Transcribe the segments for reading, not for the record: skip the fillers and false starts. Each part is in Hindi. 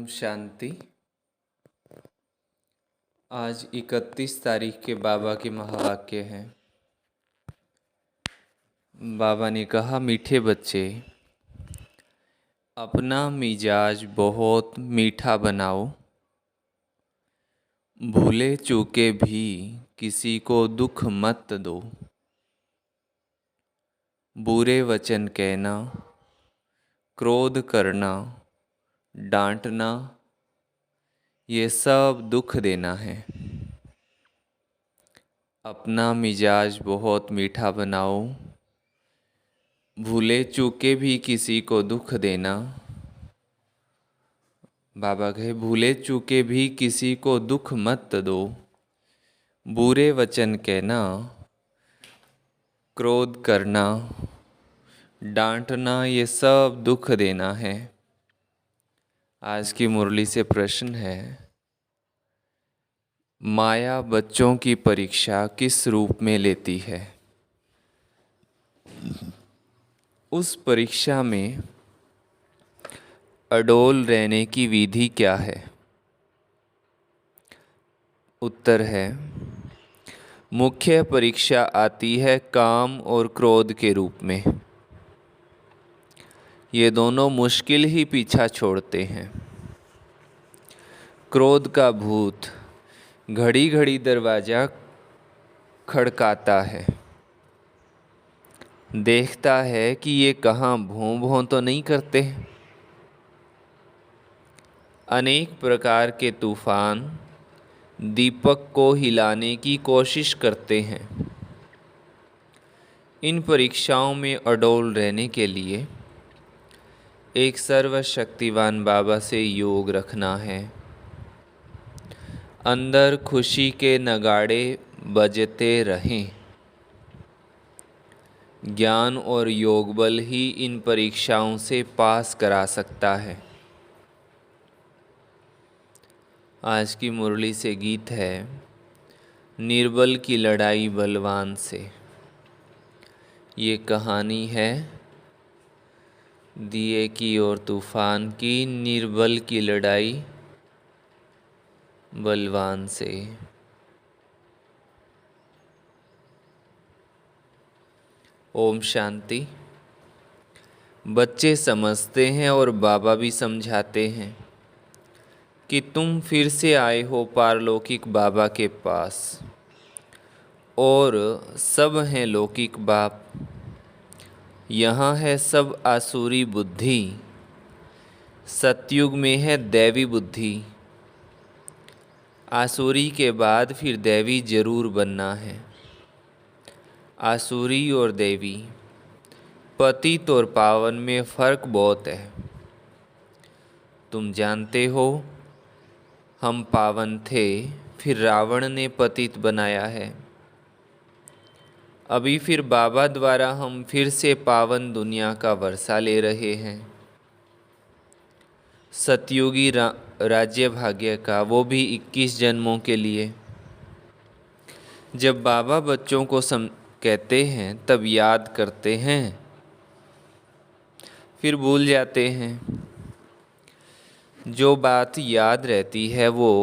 ओम शांति। आज 31 तारीख के बाबा के महावाक्य हैं। बाबा ने कहा, मीठे बच्चे, अपना मिजाज बहुत मीठा बनाओ। भूले चूके भी किसी को दुख मत दो। बुरे वचन कहना, क्रोध करना, डांटना, ये सब दुख देना है। अपना मिजाज बहुत मीठा बनाओ। भूले चूके भी किसी को दुख देना। बाबा कहे, भूले चूके भी किसी को दुख मत दो। बुरे वचन कहना, क्रोध करना, डांटना, ये सब दुख देना है। आज की मुरली से प्रश्न है, माया बच्चों की परीक्षा किस रूप में लेती है? उस परीक्षा में अडोल रहने की विधि क्या है? उत्तर है, मुख्य परीक्षा आती है काम और क्रोध के रूप में। ये दोनों मुश्किल ही पीछा छोड़ते हैं। क्रोध का भूत घड़ी घड़ी दरवाजा खड़काता है। देखता है कि ये कहाँ भों भों तो नहीं करते। अनेक प्रकार के तूफान दीपक को हिलाने की कोशिश करते हैं। इन परीक्षाओं में अडोल रहने के लिए एक सर्वशक्तिवान बाबा से योग रखना है। अंदर खुशी के नगाड़े बजते रहें। ज्ञान और योग बल ही इन परीक्षाओं से पास करा सकता है। आज की मुरली से गीत है, निर्बल की लड़ाई बलवान से। ये कहानी है दिए की और तूफान की, निर्बल की लड़ाई बलवान से। ओम शांति। बच्चे समझते हैं और बाबा भी समझाते हैं कि तुम फिर से आए हो पारलौकिक बाबा के पास, और सब हैं लौकिक बाप। यहाँ है सब आसुरी बुद्धि, सतयुग में है दैवी बुद्धि। आसुरी के बाद फिर दैवी जरूर बनना है। आसुरी और देवी, पतित और पावन में फर्क बहुत है। तुम जानते हो, हम पावन थे, फिर रावण ने पतित बनाया है। अभी फिर बाबा द्वारा हम फिर से पावन दुनिया का वर्षा ले रहे हैं। सतयुगी राज्य भाग्य का, वो भी 21 जन्मों के लिए। जब बाबा बच्चों को कहते हैं तब याद करते हैं, फिर भूल जाते हैं। जो बात याद रहती है वो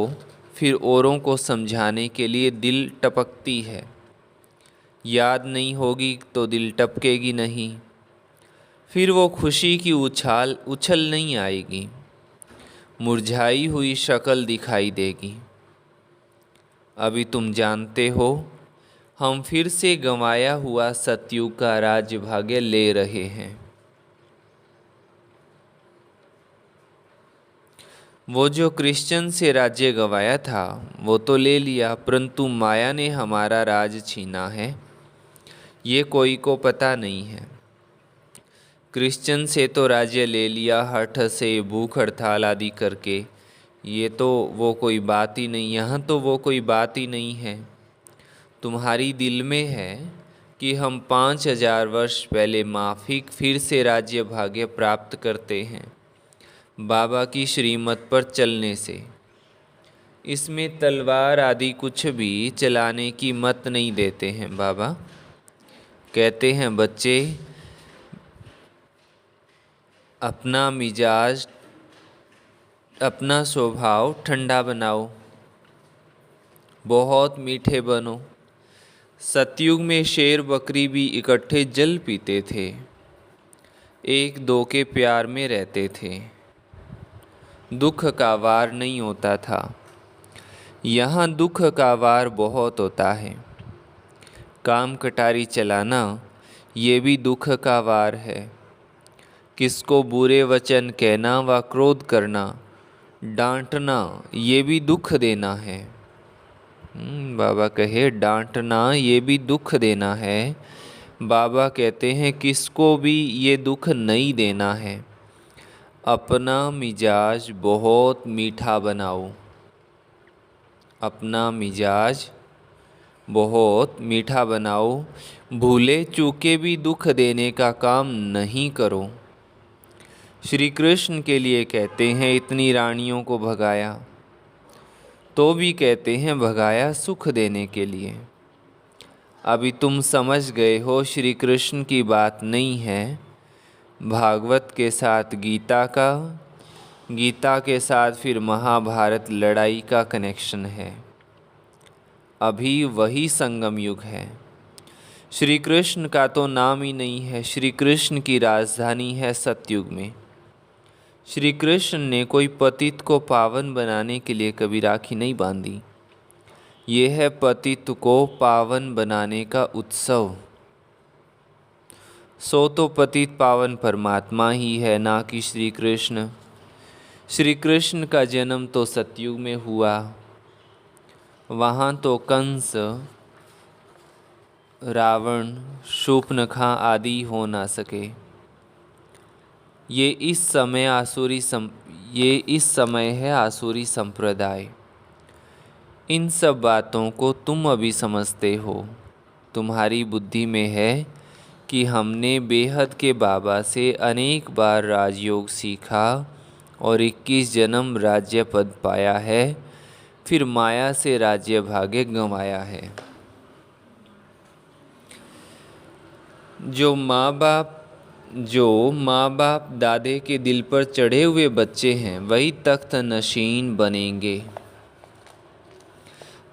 फिर औरों को समझाने के लिए दिल टपकती है। याद नहीं होगी तो दिल टपकेगी नहीं। फिर वो खुशी की उछल नहीं आएगी। मुरझाई हुई शक्ल दिखाई देगी। अभी तुम जानते हो, हम फिर से गंवाया हुआ सतयुग का राज्य भाग्य ले रहे हैं। वो जो क्रिश्चियन से राज्य गंवाया था वो तो ले लिया, परंतु माया ने हमारा राज छीना है, ये कोई को पता नहीं है। क्रिश्चियन से तो राज्य ले लिया हठ से, भूख हड़ताल आदि करके। ये तो वो कोई बात ही नहीं, यहाँ तो वो कोई बात ही नहीं है। तुम्हारी दिल में है कि हम 5000 वर्ष पहले माफिक फिर से राज्य भाग्य प्राप्त करते हैं, बाबा की श्रीमत पर चलने से। इसमें तलवार आदि कुछ भी चलाने की मत नहीं देते हैं। बाबा कहते हैं, बच्चे अपना मिजाज अपना स्वभाव ठंडा बनाओ, बहुत मीठे बनो। सतयुग में शेर बकरी भी इकट्ठे जल पीते थे, एक दो के प्यार में रहते थे, दुख का वार नहीं होता था। यहाँ दुख का वार बहुत होता है। काम कटारी चलाना ये भी दुख का वार है। किसको बुरे वचन कहना व क्रोध करना, डांटना ये भी दुख देना है। बाबा कहे डांटना ये भी दुख देना है। बाबा कहते हैं किसको भी ये दुख नहीं देना है। अपना मिजाज बहुत मीठा बनाओ, अपना मिजाज बहुत मीठा बनाओ। भूले चूके भी दुख देने का काम नहीं करो। श्री कृष्ण के लिए कहते हैं इतनी रानियों को भगाया, तो भी कहते हैं भगाया सुख देने के लिए। अभी तुम समझ गए हो श्री कृष्ण की बात नहीं है, भागवत के साथ गीता का, गीता के साथ फिर महाभारत लड़ाई का कनेक्शन है। अभी वही संगम युग है। श्री कृष्ण का तो नाम ही नहीं है। श्री कृष्ण की राजधानी है सतयुग में। श्री कृष्ण ने कोई पतित को पावन बनाने के लिए कभी राखी नहीं बांधी। ये है पतित को पावन बनाने का उत्सव। सो तो पतित पावन परमात्मा ही है, ना कि श्री कृष्ण। श्री कृष्ण का जन्म तो सतयुग में हुआ। वहाँ तो कंस, रावण, शूर्पणखा आदि हो ना सके। ये इस समय है आसुरी संप्रदाय। इन सब बातों को तुम अभी समझते हो। तुम्हारी बुद्धि में है कि हमने बेहद के बाबा से अनेक बार राजयोग सीखा और 21 जन्म राज्य पद पाया है, फिर माया से राज्य भाग्य गंवाया है। जो माँ बाप दादे के दिल पर चढ़े हुए बच्चे हैं वही तख्त नशीन बनेंगे।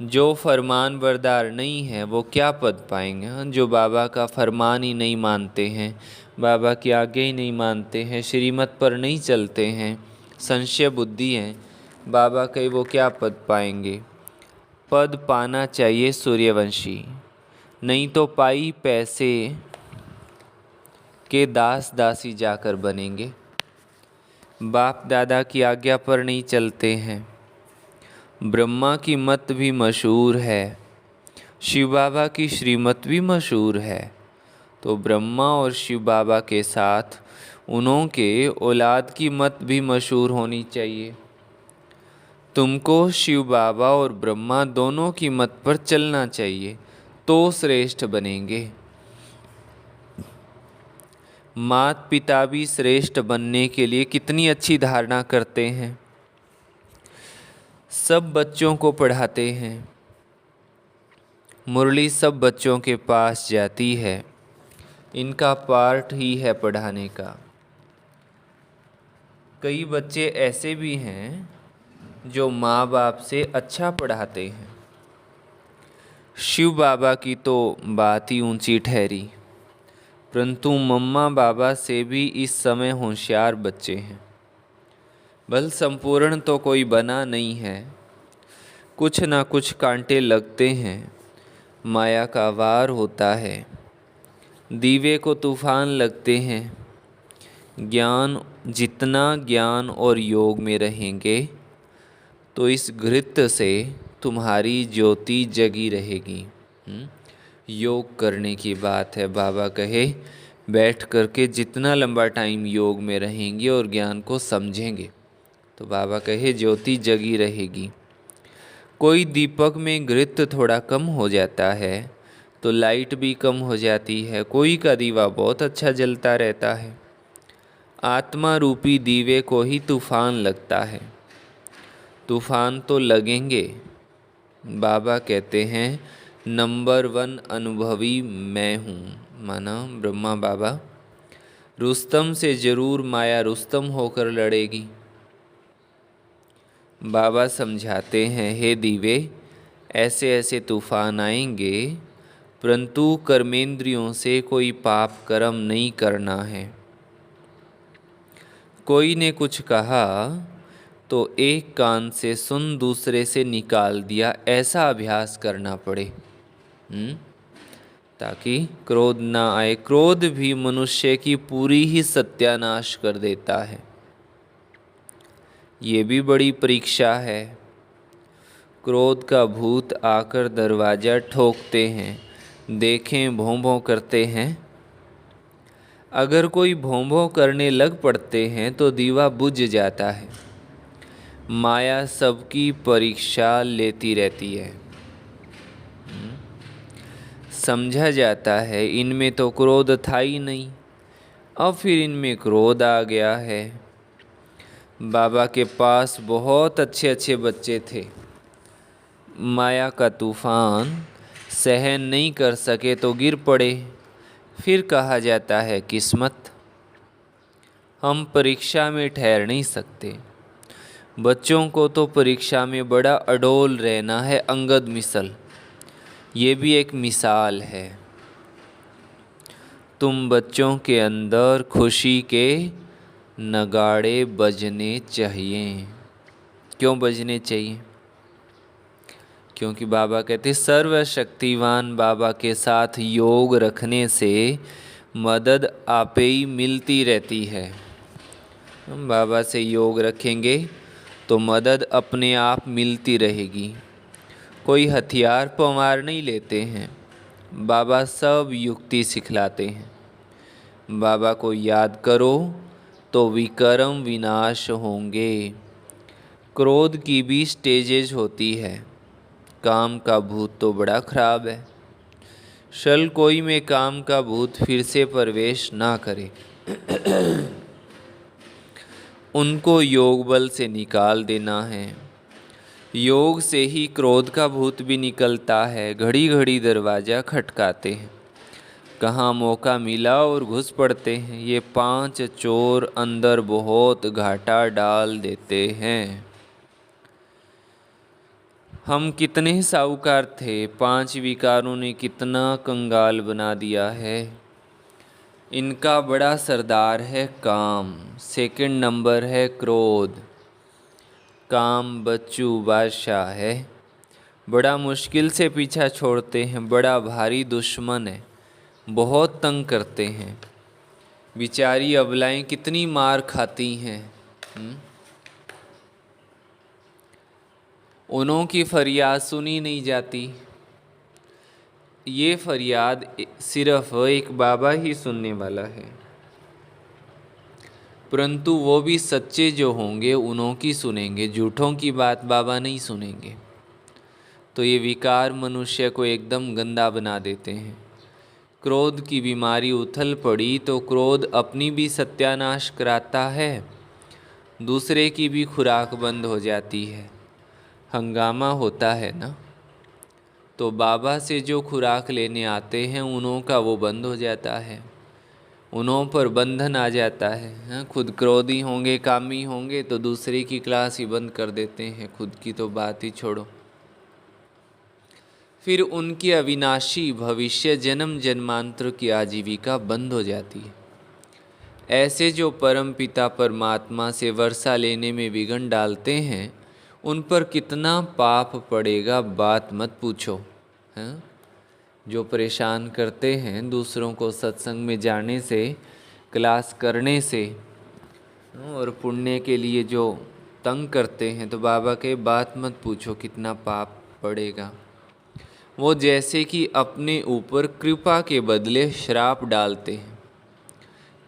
जो फरमान बरदार नहीं है वो क्या पद पाएंगे। जो बाबा का फरमान ही नहीं मानते हैं, बाबा की आज्ञा ही नहीं मानते हैं, श्रीमत पर नहीं चलते हैं, संशय बुद्धि हैं, बाबा कहे वो क्या पद पाएंगे। पद पाना चाहिए सूर्यवंशी, नहीं तो पाई पैसे के दास दासी जाकर बनेंगे। बाप दादा की आज्ञा पर नहीं चलते हैं। ब्रह्मा की मत भी मशहूर है, शिव बाबा की श्रीमत भी मशहूर है। तो ब्रह्मा और शिव बाबा के साथ उन्हों के औलाद की मत भी मशहूर होनी चाहिए। तुमको शिव बाबा और ब्रह्मा दोनों की मत पर चलना चाहिए, तो श्रेष्ठ बनेंगे। माता पिता भी श्रेष्ठ बनने के लिए कितनी अच्छी धारणा करते हैं। सब बच्चों को पढ़ाते हैं। मुरली सब बच्चों के पास जाती है। इनका पार्ट ही है पढ़ाने का। कई बच्चे ऐसे भी हैं जो माँ बाप से अच्छा पढ़ाते हैं। शिव बाबा की तो बात ही ऊंची ठहरी, परंतु मम्मा बाबा से भी इस समय होशियार बच्चे हैं। बल संपूर्ण तो कोई बना नहीं है, कुछ ना कुछ कांटे लगते हैं, माया का वार होता है, दीवे को तूफान लगते हैं। जितना ज्ञान और योग में रहेंगे तो इस घृत से तुम्हारी ज्योति जगी रहेगी। योग करने की बात है। बाबा कहे बैठ करके जितना लंबा टाइम योग में रहेंगे और ज्ञान को समझेंगे तो बाबा कहे ज्योति जगी रहेगी। कोई दीपक में घृत थोड़ा कम हो जाता है तो लाइट भी कम हो जाती है। कोई का दीवा बहुत अच्छा जलता रहता है। आत्मा रूपी दीवे को ही तूफान लगता है। तूफान तो लगेंगे। बाबा कहते हैं नंबर 1 अनुभवी मैं हूँ, माना ब्रह्मा बाबा। रुस्तम से जरूर माया रुस्तम होकर लड़ेगी। बाबा समझाते हैं, हे दीवे, ऐसे ऐसे तूफान आएंगे, परंतु कर्मेंद्रियों से कोई पाप कर्म नहीं करना है। कोई ने कुछ कहा तो एक कान से सुन दूसरे से निकाल दिया, ऐसा अभ्यास करना पड़े ताकि क्रोध ना आए। क्रोध भी मनुष्य की पूरी ही सत्यानाश कर देता है। ये भी बड़ी परीक्षा है। क्रोध का भूत आकर दरवाज़ा ठोकते हैं, देखें भों भों करते हैं। अगर कोई भों भों करने लग पड़ते हैं तो दीवा बुझ जाता है। माया सबकी परीक्षा लेती रहती है। समझा जाता है इनमें तो क्रोध था ही नहीं, अब फिर इनमें क्रोध आ गया है। बाबा के पास बहुत अच्छे अच्छे बच्चे थे, माया का तूफान सहन नहीं कर सके तो गिर पड़े। फिर कहा जाता है किस्मत। हम परीक्षा में ठहर नहीं सकते। बच्चों को तो परीक्षा में बड़ा अडोल रहना है, अंगद मिसल। ये भी एक मिसाल है। तुम बच्चों के अंदर खुशी के नगाड़े बजने चाहिए। क्यों बजने चाहिए? क्योंकि बाबा कहते सर्वशक्तिवान बाबा के साथ योग रखने से मदद आपे ही मिलती रहती है। हम बाबा से योग रखेंगे तो मदद अपने आप मिलती रहेगी। कोई हथियार पवार नहीं लेते हैं, बाबा सब युक्ति सिखलाते हैं। बाबा को याद करो तो विकर्म विनाश होंगे। क्रोध की भी स्टेजेज होती है। काम का भूत तो बड़ा खराब है। शल कोई में काम का भूत फिर से प्रवेश ना करे। उनको योग बल से निकाल देना है। योग से ही क्रोध का भूत भी निकलता है। घड़ी घड़ी दरवाज़ा खटकाते हैं, कहाँ मौका मिला और घुस पड़ते हैं। ये 5 चोर अंदर बहुत घाटा डाल देते हैं। हम कितने साहूकार थे, 5 विकारों ने कितना कंगाल बना दिया है। इनका बड़ा सरदार है काम, सेकंड नंबर है क्रोध। काम बच्चू बादशाह है, बड़ा मुश्किल से पीछा छोड़ते हैं। बड़ा भारी दुश्मन है, बहुत तंग करते हैं। बेचारी अबलाएं कितनी मार खाती हैं। उन्हों की फरियाद सुनी नहीं जाती। ये फरियाद सिर्फ एक बाबा ही सुनने वाला है, परंतु वो भी सच्चे जो होंगे उन्हों की सुनेंगे। झूठों की बात बाबा नहीं सुनेंगे। तो ये विकार मनुष्य को एकदम गंदा बना देते हैं। क्रोध की बीमारी उथल पड़ी तो क्रोध अपनी भी सत्यानाश कराता है, दूसरे की भी खुराक बंद हो जाती है। हंगामा होता है ना, तो बाबा से जो खुराक लेने आते हैं उन्हों का वो बंद हो जाता है। उन्हों पर बंधन आ जाता है। खुद क्रोधी होंगे, कामी होंगे तो दूसरे की क्लास ही बंद कर देते हैं, खुद की तो बात ही छोड़ो। फिर उनकी अविनाशी भविष्य जन्म जन्मांतर की आजीविका बंद हो जाती है। ऐसे जो परम पिता परमात्मा से वर्षा लेने में विघ्न डालते हैं, उन पर कितना पाप पड़ेगा बात मत पूछो। हैं? जो परेशान करते हैं दूसरों को सत्संग में जाने से, क्लास करने से, और पुण्य के लिए जो तंग करते हैं, तो बाबा के बात मत पूछो कितना पाप पड़ेगा। वो जैसे कि अपने ऊपर कृपा के बदले श्राप डालते हैं।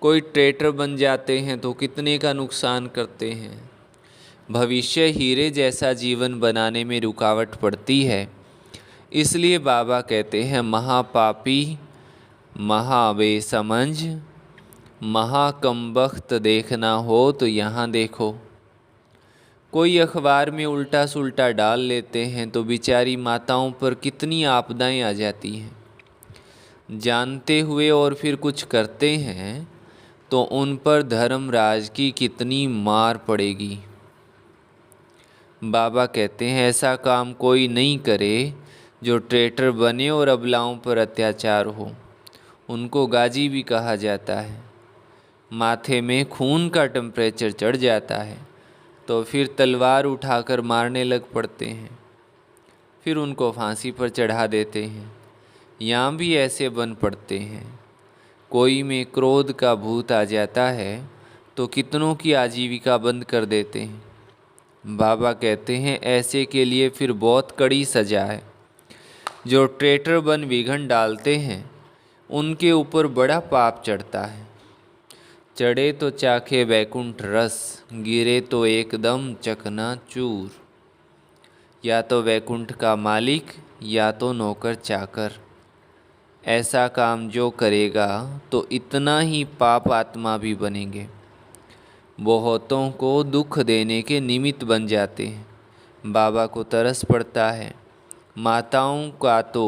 कोई ट्रेटर बन जाते हैं तो कितने का नुकसान करते हैं। भविष्य हीरे जैसा जीवन बनाने में रुकावट पड़ती है। इसलिए बाबा कहते हैं महापापी महाबेसमझ महाकमबख्त देखना हो तो यहाँ देखो। कोई अखबार में उल्टा सुल्टा डाल लेते हैं तो बेचारी माताओं पर कितनी आपदाएं आ जाती हैं। जानते हुए और फिर कुछ करते हैं तो उन पर धर्मराज की कितनी मार पड़ेगी। बाबा कहते हैं ऐसा काम कोई नहीं करे जो ट्रेटर बने और अबलाओं पर अत्याचार हो। उनको गाजी भी कहा जाता है। माथे में खून का टेम्परेचर चढ़ जाता है तो फिर तलवार उठाकर मारने लग पड़ते हैं, फिर उनको फांसी पर चढ़ा देते हैं। यहाँ भी ऐसे बन पड़ते हैं। कोई में क्रोध का भूत आ जाता है तो कितनों की आजीविका बंद कर देते हैं। बाबा कहते हैं ऐसे के लिए फिर बहुत कड़ी सज़ा है। जो ट्रेटर बन विघन डालते हैं उनके ऊपर बड़ा पाप चढ़ता है। चढ़े तो चाखे वैकुंठ रस, गिरे तो एकदम चकनाचूर। या तो वैकुंठ का मालिक या तो नौकर चाकर। ऐसा काम जो करेगा तो इतना ही पाप आत्मा भी बनेंगे। बहुतों को दुख देने के निमित्त बन जाते हैं। बाबा को तरस पड़ता है। माताओं का तो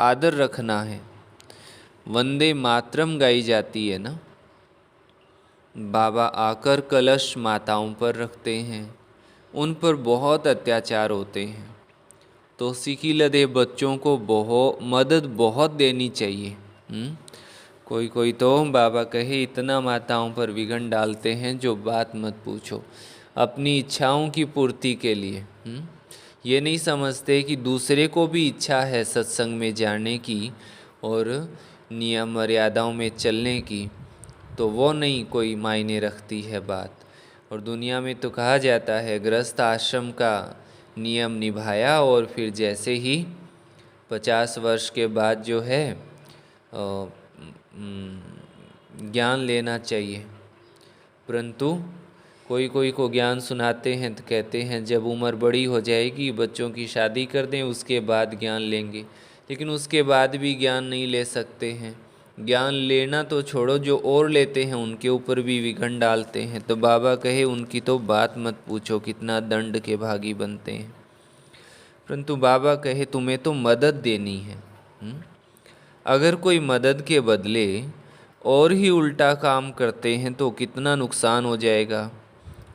आदर रखना है। वंदे मातरम गाई जाती है ना। बाबा आकर कलश माताओं पर रखते हैं। उन पर बहुत अत्याचार होते हैं तो सीखी लदे बच्चों को मदद बहुत देनी चाहिए। कोई कोई तो बाबा कहे इतना माताओं पर विघन डालते हैं जो बात मत पूछो, अपनी इच्छाओं की पूर्ति के लिए। ये नहीं समझते कि दूसरे को भी इच्छा है सत्संग में जाने की और नियम मर्यादाओं में चलने की, तो वो नहीं कोई मायने रखती है बात। और दुनिया में तो कहा जाता है गृहस्थ आश्रम का नियम निभाया और फिर जैसे ही 50 वर्ष के बाद जो है ज्ञान लेना चाहिए। परंतु कोई कोई को ज्ञान सुनाते हैं तो कहते हैं जब उम्र बड़ी हो जाएगी बच्चों की शादी कर दें उसके बाद ज्ञान लेंगे। लेकिन उसके बाद भी ज्ञान नहीं ले सकते हैं। ज्ञान लेना तो छोड़ो, जो और लेते हैं उनके ऊपर भी विघन डालते हैं। तो बाबा कहे उनकी तो बात मत पूछो, कितना दंड के भागी बनते हैं। परंतु बाबा कहे तुम्हें तो मदद देनी है। अगर कोई मदद के बदले और ही उल्टा काम करते हैं तो कितना नुकसान हो जाएगा।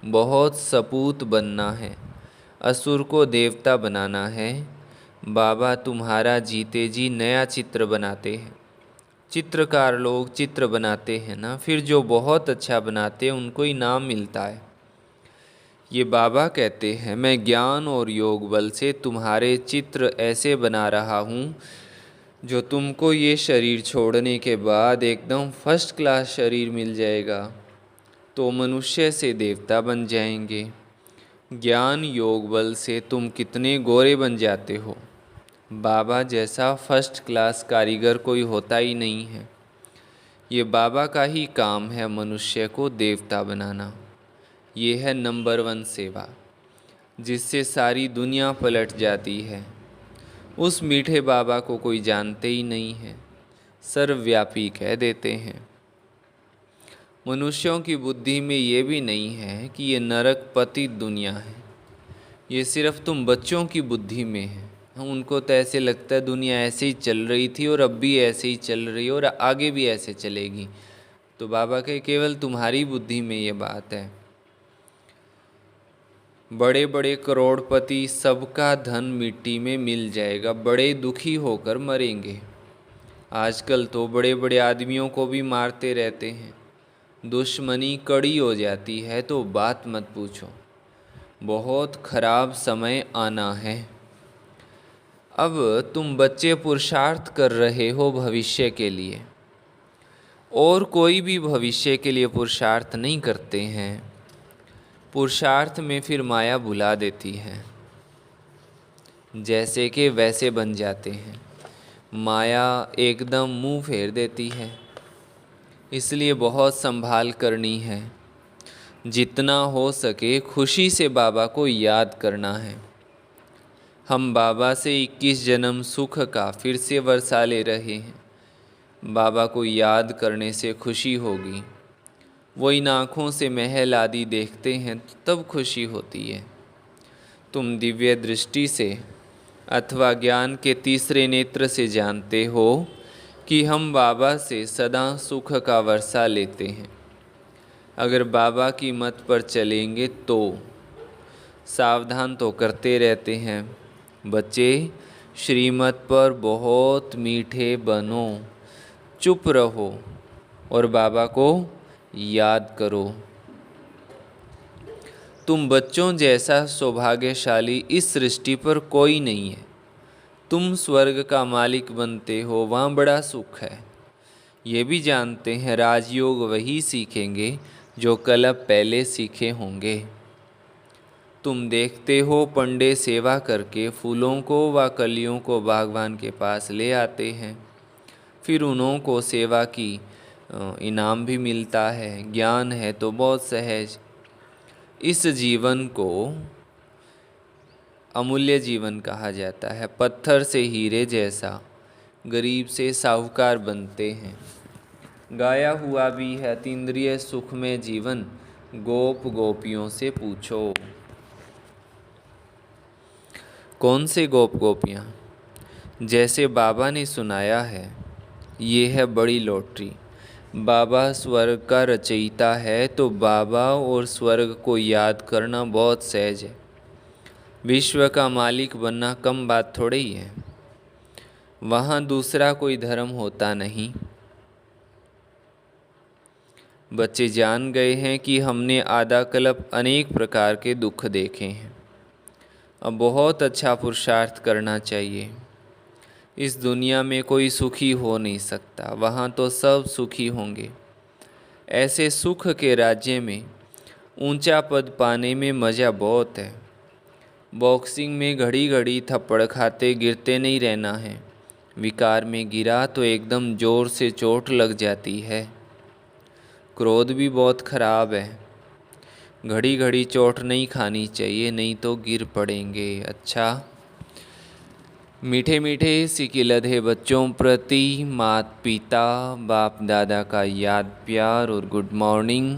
बहुत सपूत बनना है, असुर को देवता बनाना है। बाबा तुम्हारा जीते जी नया चित्र बनाते हैं। चित्रकार लोग चित्र बनाते हैं ना, फिर जो बहुत अच्छा बनाते हैं उनको इनाम मिलता है। ये बाबा कहते हैं मैं ज्ञान और योग बल से तुम्हारे चित्र ऐसे बना रहा हूँ जो तुमको ये शरीर छोड़ने के बाद एकदम फर्स्ट क्लास शरीर मिल जाएगा तो मनुष्य से देवता बन जाएंगे। ज्ञान योग बल से तुम कितने गोरे बन जाते हो। बाबा जैसा फर्स्ट क्लास कारीगर कोई होता ही नहीं है। ये बाबा का ही काम है मनुष्य को देवता बनाना। ये है नंबर 1 सेवा, जिससे सारी दुनिया पलट जाती है। उस मीठे बाबा को कोई जानते ही नहीं है, सर्वव्यापी कह देते हैं। मनुष्यों की बुद्धि में ये भी नहीं है कि ये नरक पतित दुनिया है। ये सिर्फ तुम बच्चों की बुद्धि में है। उनको तो ऐसे लगता है दुनिया ऐसे ही चल रही थी और अब भी ऐसे ही चल रही है और आगे भी ऐसे चलेगी। तो बाबा के केवल तुम्हारी बुद्धि में ये बात है। बड़े बड़े करोड़पति सबका धन मिट्टी में मिल जाएगा, बड़े दुखी होकर मरेंगे। आजकल तो बड़े बड़े आदमियों को भी मारते रहते हैं। दुश्मनी कड़ी हो जाती है तो बात मत पूछो। बहुत खराब समय आना है। अब तुम बच्चे पुरुषार्थ कर रहे हो भविष्य के लिए, और कोई भी भविष्य के लिए पुरुषार्थ नहीं करते हैं। पुरुषार्थ में फिर माया भुला देती है, जैसे कि वैसे बन जाते हैं। माया एकदम मुंह फेर देती है। इसलिए बहुत संभाल करनी है। जितना हो सके खुशी से बाबा को याद करना है। हम बाबा से 21 जन्म सुख का फिर से वर्षा ले रहे हैं। बाबा को याद करने से खुशी होगी। वो इन आँखों से महल आदि देखते हैं तब खुशी होती है। तुम दिव्य दृष्टि से अथवा ज्ञान के तीसरे नेत्र से जानते हो कि हम बाबा से सदा सुख का वर्षा लेते हैं। अगर बाबा की मत पर चलेंगे तो सावधान तो करते रहते हैं। बच्चे, श्रीमत पर बहुत मीठे बनो, चुप रहो और बाबा को याद करो। तुम बच्चों जैसा सौभाग्यशाली इस सृष्टि पर कोई नहीं है। तुम स्वर्ग का मालिक बनते हो, वहाँ बड़ा सुख है। ये भी जानते हैं राजयोग वही सीखेंगे जो कल पहले सीखे होंगे। तुम देखते हो पंडे सेवा करके फूलों को व कलियों को भगवान के पास ले आते हैं, फिर उन्हों को सेवा की इनाम भी मिलता है। ज्ञान है तो बहुत सहज। इस जीवन को अमूल्य जीवन कहा जाता है। पत्थर से हीरे जैसा, गरीब से साहूकार बनते हैं। गाया हुआ भी है तीन्द्रिय सुख में जीवन, गोप गोपियों से पूछो। कौन से गोप गोपियाँ? जैसे बाबा ने सुनाया है, ये है बड़ी लॉटरी। बाबा स्वर्ग का रचयिता है तो बाबा और स्वर्ग को याद करना बहुत सहज है। विश्व का मालिक बनना कम बात थोड़ी ही है। वहाँ दूसरा कोई धर्म होता नहीं। बच्चे जान गए हैं कि हमने आधा कल्प अनेक प्रकार के दुख देखे हैं। अब बहुत अच्छा पुरुषार्थ करना चाहिए। इस दुनिया में कोई सुखी हो नहीं सकता, वहाँ तो सब सुखी होंगे। ऐसे सुख के राज्य में ऊंचा पद पाने में मज़ा बहुत है। बॉक्सिंग में घड़ी घड़ी थप्पड़ खाते गिरते नहीं रहना है। विकार में गिरा तो एकदम ज़ोर से चोट लग जाती है। क्रोध भी बहुत खराब है। घड़ी घड़ी चोट नहीं खानी चाहिए, नहीं तो गिर पड़ेंगे। अच्छा, मीठे मीठे सिके लधे बच्चों प्रति माता पिता बाप दादा का याद प्यार और गुड मॉर्निंग।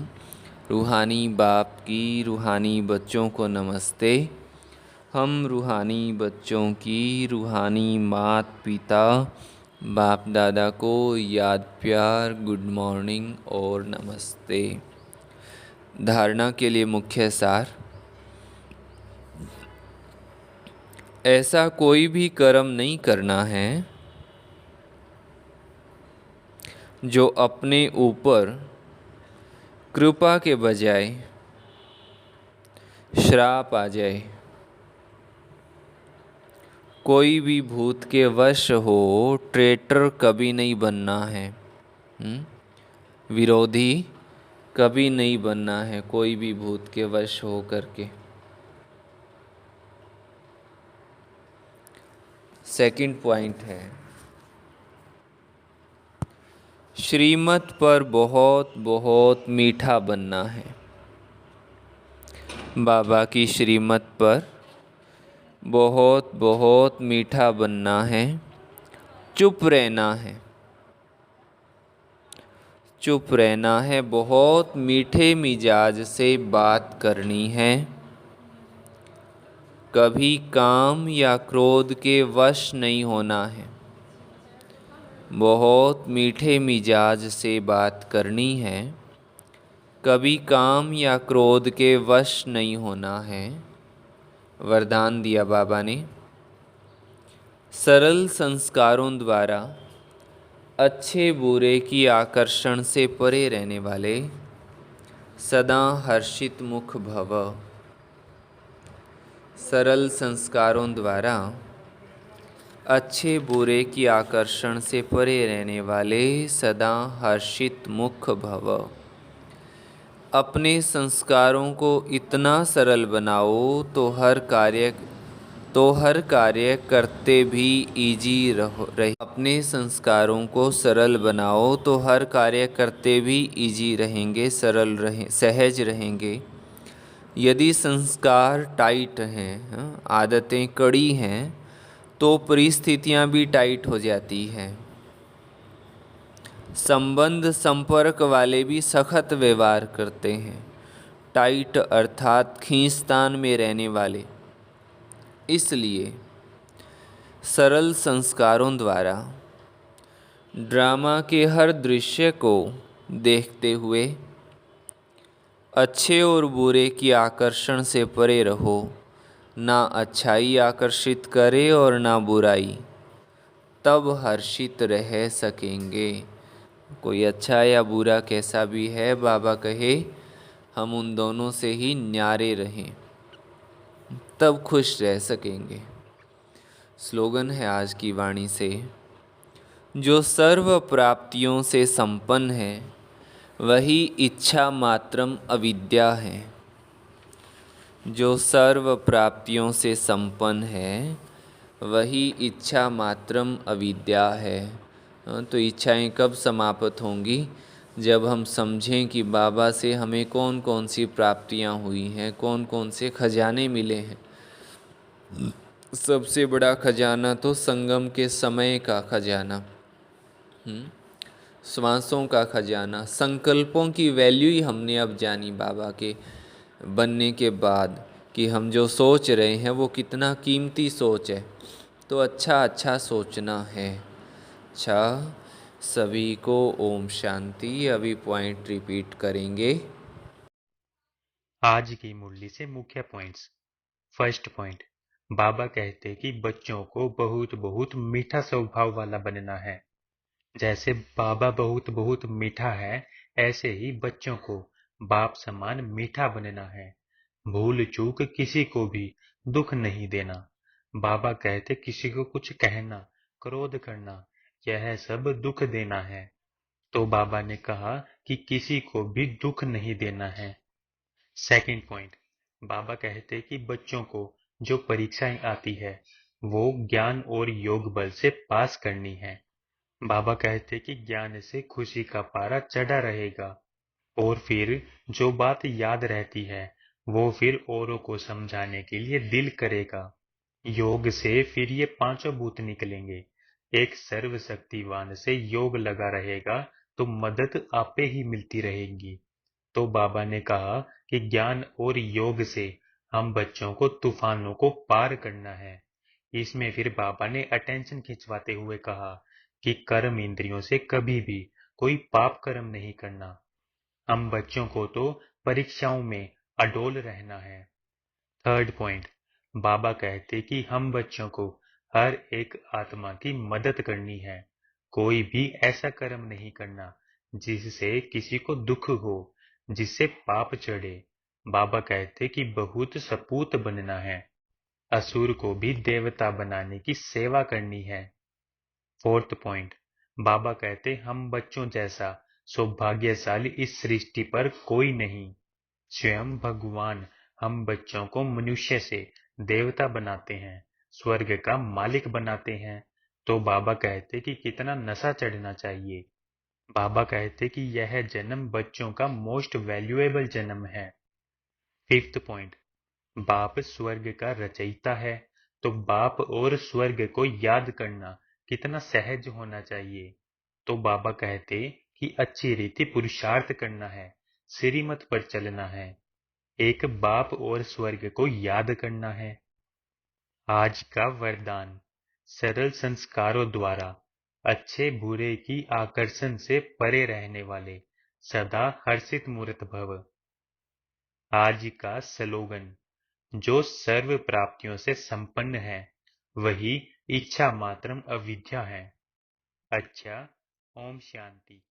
रूहानी बाप की रूहानी बच्चों को नमस्ते। हम रूहानी बच्चों की रूहानी माता पिता बाप दादा को याद प्यार, गुड मॉर्निंग और नमस्ते। धारणा के लिए मुख्य सार। ऐसा कोई भी कर्म नहीं करना है जो अपने ऊपर कृपा के बजाय श्राप आ जाए। कोई भी भूत के वश हो, ट्रेटर कभी नहीं बनना है। विरोधी कभी नहीं बनना है, कोई भी भूत के वश हो करके। सेकंड पॉइंट है, श्रीमत पर बहुत बहुत मीठा बनना है। बाबा की श्रीमत पर बहुत बहुत मीठा बनना है। चुप रहना है, चुप रहना है। बहुत मीठे मिजाज से बात करनी है। कभी काम या क्रोध के वश नहीं होना है। बहुत मीठे मिजाज से बात करनी है। कभी काम या क्रोध के वश नहीं होना है। वरदान दिया बाबा ने, सरल संस्कारों द्वारा अच्छे बुरे की आकर्षण से परे रहने वाले सदा हर्षित मुख भव। सरल संस्कारों द्वारा अच्छे बुरे की आकर्षण से परे रहने वाले सदा हर्षित मुख भव। अपने संस्कारों को इतना सरल बनाओ तो हर कार्य करते भी इजी रहे। अपने संस्कारों को सरल बनाओ तो हर कार्य करते भी इजी रहेंगे, सरल रहें, सहज रहेंगे। यदि संस्कार टाइट हैं, आदतें कड़ी हैं, तो परिस्थितियां भी टाइट हो जाती हैं। संबंध संपर्क वाले भी सख्त व्यवहार करते हैं, टाइट अर्थात खींचतान में रहने वाले। इसलिए सरल संस्कारों द्वारा ड्रामा के हर दृश्य को देखते हुए अच्छे और बुरे की आकर्षण से परे रहो। ना अच्छाई आकर्षित करे और ना बुराई, तब हर्षित रह सकेंगे। कोई अच्छा या बुरा कैसा भी है, बाबा कहे हम उन दोनों से ही न्यारे रहें, तब खुश रह सकेंगे। स्लोगन है आज की वाणी से, जो सर्व प्राप्तियों से संपन्न है वही इच्छा मात्रम अविद्या है। जो सर्व प्राप्तियों से संपन्न है वही इच्छा मात्रम अविद्या है। तो इच्छाएं कब समाप्त होंगी? जब हम समझें कि बाबा से हमें कौन कौन सी प्राप्तियां हुई हैं, कौन कौन से खजाने मिले हैं। सबसे बड़ा खजाना तो संगम के समय का खजाना, श्वासों का खजाना, संकल्पों की वैल्यू ही हमने अब जानी बाबा के बनने के बाद, कि हम जो सोच रहे हैं वो कितना कीमती सोच है। तो अच्छा अच्छा सोचना है। अच्छा, सभी को ओम शांति। अभी पॉइंट रिपीट करेंगे। आज की मुरली से मुख्य पॉइंट्स। फर्स्ट पॉइंट, बाबा कहते कि बच्चों को बहुत बहुत मीठा स्वभाव वाला बनना है। जैसे बाबा बहुत बहुत मीठा है, ऐसे ही बच्चों को बाप समान मीठा बनना है। भूल चूक किसी को भी दुख नहीं देना। बाबा कहते किसी को कुछ कहना, क्रोध करना, यह सब दुख देना है। तो बाबा ने कहा कि किसी को भी दुख नहीं देना है। सेकंड पॉइंट, बाबा कहते कि बच्चों को जो परीक्षाएं आती है वो ज्ञान और योग बल से पास करनी है। बाबा कहते कि ज्ञान से खुशी का पारा चढ़ा रहेगा और फिर जो बात याद रहती है वो फिर औरों को समझाने के लिए दिल करेगा। योग से फिर ये पांचों भूत निकलेंगे। एक सर्वशक्तिवान से योग लगा रहेगा तो मदद आपे ही मिलती रहेगी। तो बाबा ने कहा कि ज्ञान और योग से हम बच्चों को तूफानों को पार करना है। इसमें फिर बाबा ने अटेंशन खिंचवाते हुए कहा कि कर्म इंद्रियों से कभी भी कोई पाप कर्म नहीं करना। हम बच्चों को तो परीक्षाओं में अडोल रहना है। थर्ड पॉइंट, बाबा कहते कि हम बच्चों को हर एक आत्मा की मदद करनी है। कोई भी ऐसा कर्म नहीं करना जिससे किसी को दुख हो, जिससे पाप चढ़े। बाबा कहते कि बहुत सपूत बनना है, असुर को भी देवता बनाने की सेवा करनी है। फोर्थ पॉइंट, बाबा कहते हम बच्चों जैसा सौभाग्यशाली इस सृष्टि पर कोई नहीं। स्वयं भगवान हम बच्चों को मनुष्य से देवता बनाते हैं, स्वर्ग का मालिक बनाते हैं। तो बाबा कहते कि कितना नशा चढ़ना चाहिए। बाबा कहते कि यह जन्म बच्चों का मोस्ट वैल्यूएबल जन्म है। फिफ्थ पॉइंट, बाप स्वर्ग का रचयिता है, तो बाप और स्वर्ग को याद करना कितना सहज होना चाहिए। तो बाबा कहते कि अच्छी रीति पुरुषार्थ करना है, श्रीमत पर चलना है, एक बाप और स्वर्ग को याद करना है। आज का वरदान, सरल संस्कारों द्वारा अच्छे बुरे की आकर्षण से परे रहने वाले सदा हर्षित मूर्त भव। आज का स्लोगन, जो सर्व प्राप्तियों से संपन्न है वही इच्छा मात्रम अविद्या है। अच्छा, ओम शांति।